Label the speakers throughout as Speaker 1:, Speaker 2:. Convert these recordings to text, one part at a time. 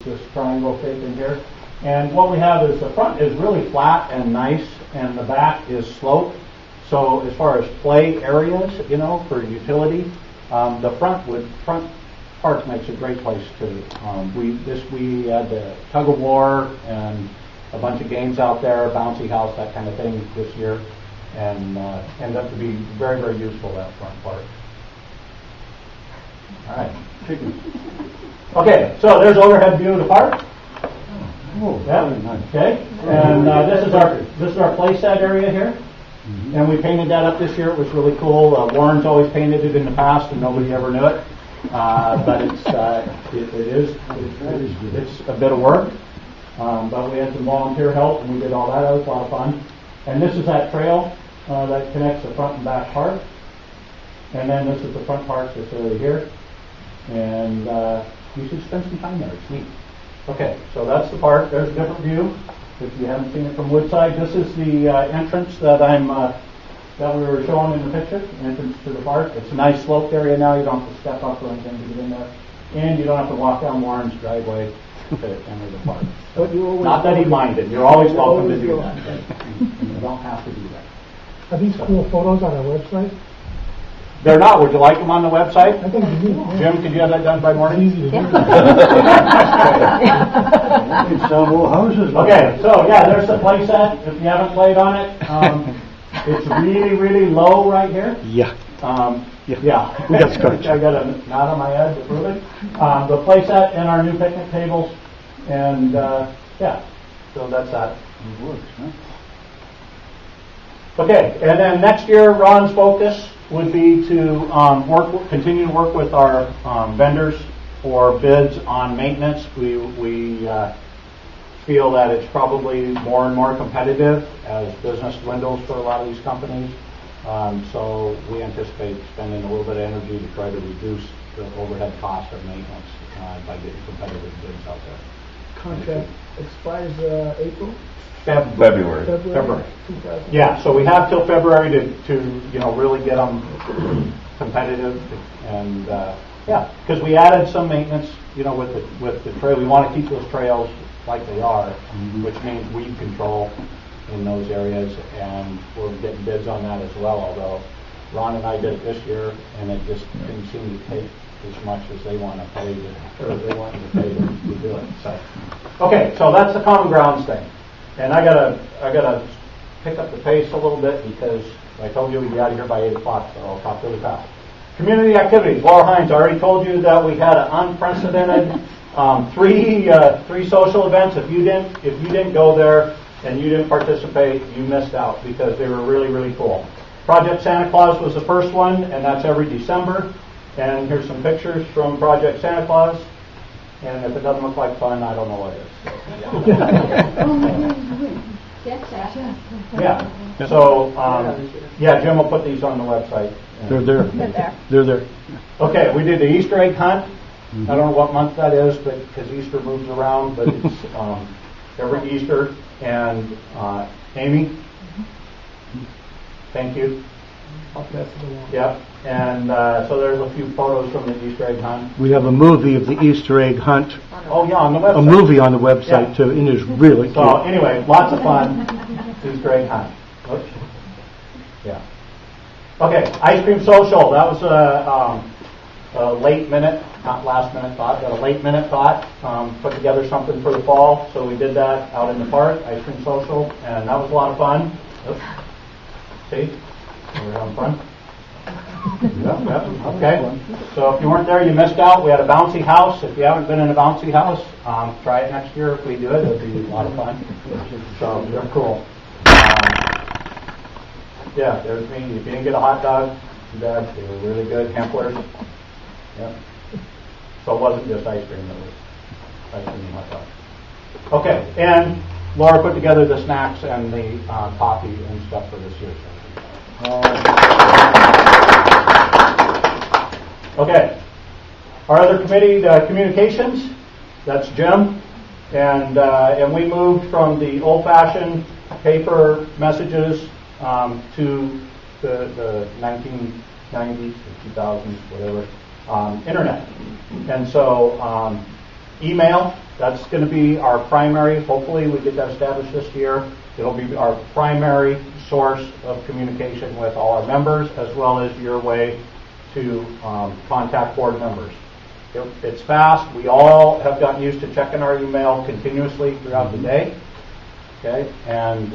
Speaker 1: this triangle shape in here. And what we have is the front is really flat and nice, and the back is sloped. So as far as play areas, for utility, the front part makes a great place to. We had the tug of war and a bunch of games out there, bouncy house, that kind of thing this year, and ended up to be very, very useful, that front part. All right. Okay, so there's overhead view of the park.
Speaker 2: Oh,
Speaker 1: yeah.
Speaker 2: Nice.
Speaker 1: Okay, and this is our playset area here, and we painted that up this year. It was really cool. Warren's always painted it in the past, and nobody ever knew it. But it's a bit of work. But we had some volunteer help, and we did all that. It was a lot of fun. And this is that trail that connects the front and back park. And then this is the front park that's over here. And you should spend some time there. It's neat. Okay, so that's the park. There's a different view if you haven't seen it from Woodside. This is the entrance that that we were showing in the picture, entrance to the park. It's a nice sloped area now. You don't have to step up or anything to get in there. And you don't have to walk down Warren's driveway to enter the park. So not that he minded. You're always welcome to do that. You don't have to do that.
Speaker 3: Are these cool photos on our website?
Speaker 1: They're not. Would you like them on the website?
Speaker 3: I think you do.
Speaker 1: Jim, could you have that done by morning?
Speaker 3: It's easy to do.
Speaker 2: It's more houses.
Speaker 1: Okay, so yeah, there's the play set. If you haven't played on it, it's really, really low right here.
Speaker 2: Yeah.
Speaker 1: Yeah.
Speaker 2: We got scotch.
Speaker 1: I got a knot on my head to prove it. The play set and our new picnic tables, and yeah, so that's that.
Speaker 2: It works, huh?
Speaker 1: Okay, and then next year, Ron's focus would be to continue to work with our vendors for bids on maintenance. We feel that it's probably more and more competitive as business dwindles for a lot of these companies. So we anticipate spending a little bit of energy to try to reduce the overhead cost of maintenance by getting competitive bids out there.
Speaker 3: Contract expires April?
Speaker 4: February.
Speaker 1: Yeah, so we have till February to really get them competitive, and yeah, because we added some maintenance with the trail. We want to keep those trails like they are, which means weed control in those areas, and we're getting bids on that as well. Although Ron and I did it this year, and it just didn't seem to take as much as they want to pay to do it. So okay, so that's the common grounds thing. And I gotta pick up the pace a little bit because I told you we'd be out of here by 8 o'clock, so I'll talk really fast. Community activities. Laura Hines, I already told you that we had an unprecedented three social events. If you didn't go there and you didn't participate, you missed out because they were really, really cool. Project Santa Claus was the first one, and that's every December. And here's some pictures from Project Santa Claus. And if it doesn't look like fun, I don't know what it is. Yeah. So, yeah, Jim will put these on the website.
Speaker 2: They're there.
Speaker 1: Okay, we did the Easter egg hunt. I don't know what month that is, but because Easter moves around, but it's every Easter. And Amy, thank you.
Speaker 3: I'll pass it along.
Speaker 1: Yep. And so there's a few photos from the Easter egg hunt.
Speaker 2: We have a movie of the Easter egg hunt.
Speaker 1: Oh yeah, on the website.
Speaker 2: A movie on the website too, and it's really cute.
Speaker 1: So anyway, lots of fun. Easter egg hunt. Oops. Yeah. Okay, ice cream social. That was a late minute, not last minute thought, but a late minute thought. Put together something for the fall, so we did that out in the park, ice cream social, and that was a lot of fun. Oops. See, we were having fun. Yeah. Okay. So if you weren't there, you missed out. We had a bouncy house. If you haven't been in a bouncy house, try it next year. If we do it, it'll be a lot of fun. So they're cool. Yeah, there's me. If you didn't get a hot dog, too bad. They were really good. Hemplers. Yeah. So it wasn't just ice cream. It was ice cream and hot dog. Okay. And Laura put together the snacks and the coffee and stuff for this year. Okay. Our other committee, communications, that's Jim. And we moved from the old-fashioned paper messages to the 1990s, or 2000s, whatever, internet. And so Email, that's going to be our primary, hopefully we get that established this year. It'll be our primary source of communication with all our members, as well as your way to contact board members. It's fast. We all have gotten used to checking our email continuously throughout the day, okay? And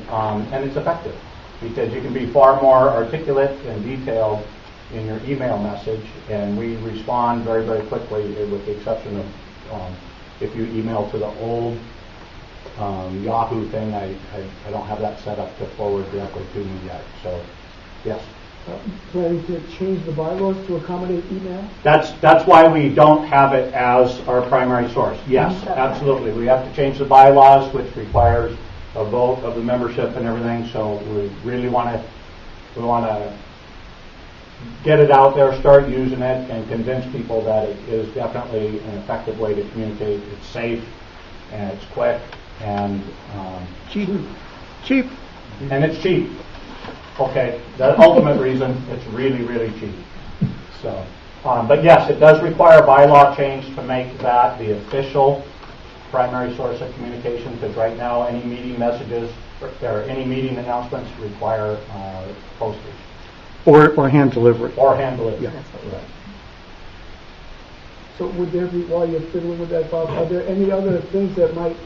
Speaker 1: it's effective because you can be far more articulate and detailed in your email message, and we respond very, very quickly, with the exception of if you email to the old Yahoo thing. I don't have that set up to forward directly to me yet. So, yes.
Speaker 3: Planning to change the bylaws to accommodate email?
Speaker 1: That's why we don't have it as our primary source. Yes, absolutely. We have to change the bylaws, which requires a vote of the membership and everything. So we really want to get it out there, start using it, and convince people that it is definitely an effective way to communicate. It's safe and it's quick and
Speaker 2: Cheap.
Speaker 1: And it's cheap. Okay, the ultimate reason, it's really, really cheap. So, but yes, it does require a bylaw change to make that the official primary source of communication, because right now any meeting messages or any meeting announcements require postage.
Speaker 2: Or hand delivery.
Speaker 1: Or hand delivery.
Speaker 2: Yeah.
Speaker 1: Right.
Speaker 3: So would there be, while you're fiddling with that, Bob, are there any other things that might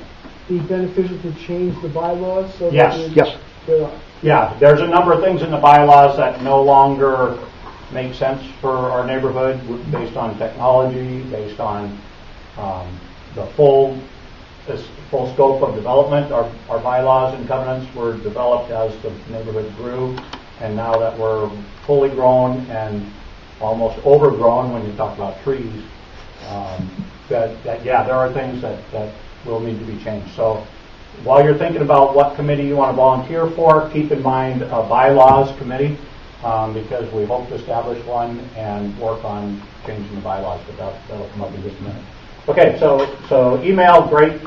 Speaker 3: be beneficial to change the bylaws? So
Speaker 1: Yes.
Speaker 2: Yes.
Speaker 3: There are.
Speaker 1: Yeah, there's a number of things in the bylaws that no longer make sense for our neighborhood based on technology, based on the full scope of development. Our bylaws and covenants were developed as the neighborhood grew, and now that we're fully grown and almost overgrown when you talk about trees, there are things that will need to be changed. So while you're thinking about what committee you want to volunteer for, keep in mind a bylaws committee, because we hope to establish one and work on changing the bylaws, but that'll come up in just a minute. Okay, so email, great.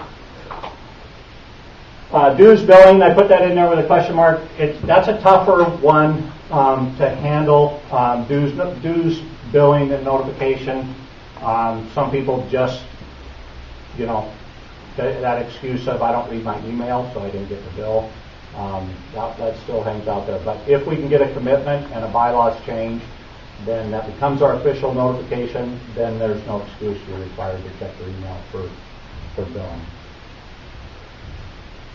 Speaker 1: Dues billing, I put that in there with a question mark. That's a tougher one to handle. Dues billing and notification. Some people just, that excuse of I don't read my email, so I didn't get the bill. That still hangs out there. But if we can get a commitment and a bylaws change, then that becomes our official notification. Then there's no excuse. You're required to check your email for billing.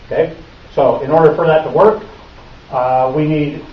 Speaker 1: Okay. So in order for that to work, we need